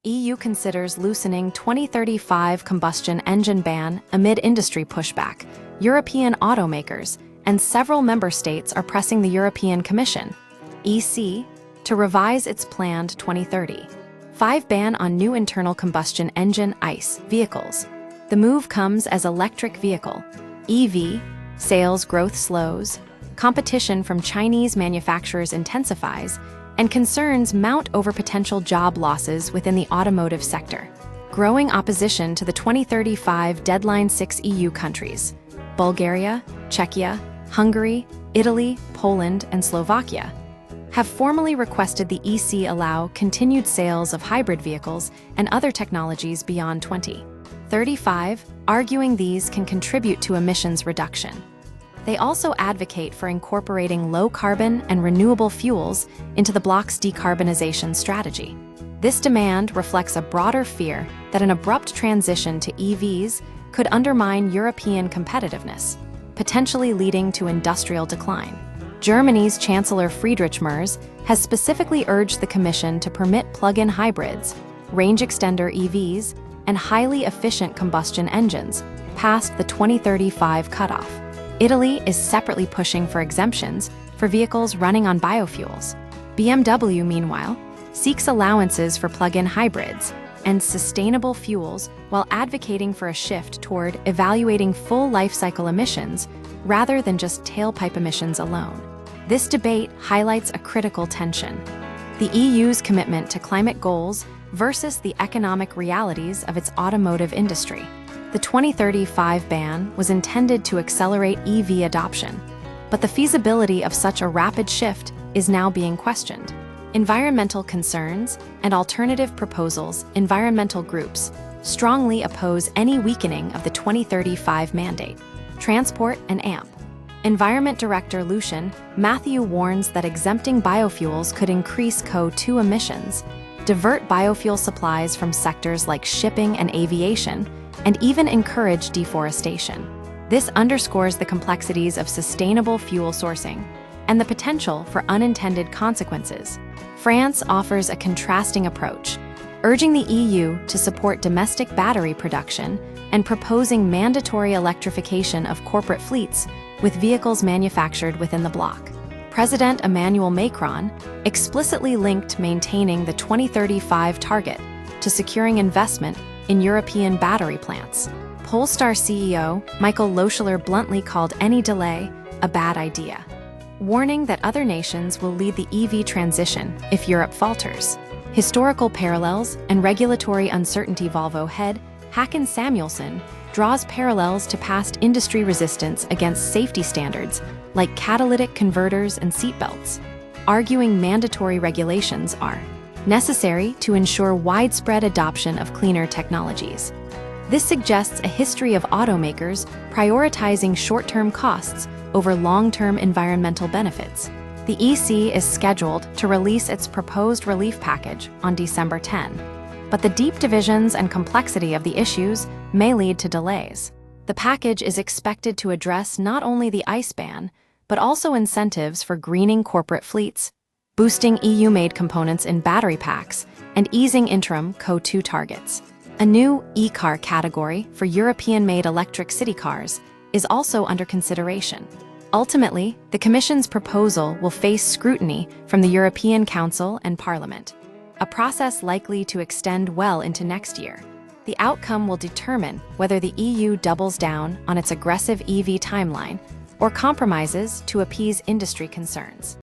EU considers loosening 2035 combustion engine ban amid industry pushback. European automakers and several member states are pressing the European Commission, EC, to revise its planned 2035 ban on new internal combustion engine ICE vehicles. The move comes as electric vehicle EV sales growth slows, competition from Chinese manufacturers intensifies, and concerns mount over potential job losses within the automotive sector. Growing opposition to the 2035 deadline. 6 EU countries, Bulgaria, Czechia, Hungary, Italy, Poland, and Slovakia, have formally requested the EC allow continued sales of hybrid vehicles and other technologies beyond 2035, arguing these can contribute to emissions reduction. They also advocate for incorporating low-carbon and renewable fuels into the bloc's decarbonization strategy. This demand reflects a broader fear that an abrupt transition to EVs could undermine European competitiveness, potentially leading to industrial decline. Germany's Chancellor Friedrich Merz has specifically urged the Commission to permit plug-in hybrids, range extender EVs, and highly efficient combustion engines past the 2035 cutoff. Italy is separately pushing for exemptions for vehicles running on biofuels. BMW, meanwhile, seeks allowances for plug-in hybrids and sustainable fuels while advocating for a shift toward evaluating full life cycle emissions rather than just tailpipe emissions alone. This debate highlights a critical tension: the EU's commitment to climate goals versus the economic realities of its automotive industry. The 2035 ban was intended to accelerate EV adoption, but the feasibility of such a rapid shift is now being questioned. Environmental concerns and alternative proposals. Environmental groups strongly oppose any weakening of the 2035 mandate. Transport and AMP. Environment Director Lucian Matthew warns that exempting biofuels could increase CO2 emissions, divert biofuel supplies from sectors like shipping and aviation, and even encourage deforestation. This underscores the complexities of sustainable fuel sourcing and the potential for unintended consequences. France offers a contrasting approach, urging the EU to support domestic battery production and proposing mandatory electrification of corporate fleets with vehicles manufactured within the bloc. President Emmanuel Macron explicitly linked maintaining the 2035 target to securing investment in European battery plants. Polestar CEO Michael Loschler bluntly called any delay a bad idea, warning that other nations will lead the EV transition if Europe falters. Historical parallels and regulatory uncertainty. Volvo head Håkan Samuelsson draws parallels to past industry resistance against safety standards like catalytic converters and seatbelts, arguing mandatory regulations are necessary to ensure widespread adoption of cleaner technologies. This suggests a history of automakers prioritizing short-term costs over long-term environmental benefits. The EC is scheduled to release its proposed relief package on December 10, but the deep divisions and complexity of the issues may lead to delays. The package is expected to address not only the ICE ban, but also incentives for greening corporate fleets, boosting EU-made components in battery packs, and easing interim CO2 targets. A new e-car category for European-made electric city cars is also under consideration. Ultimately, the Commission's proposal will face scrutiny from the European Council and Parliament, a process likely to extend well into next year. The outcome will determine whether the EU doubles down on its aggressive EV timeline or compromises to appease industry concerns.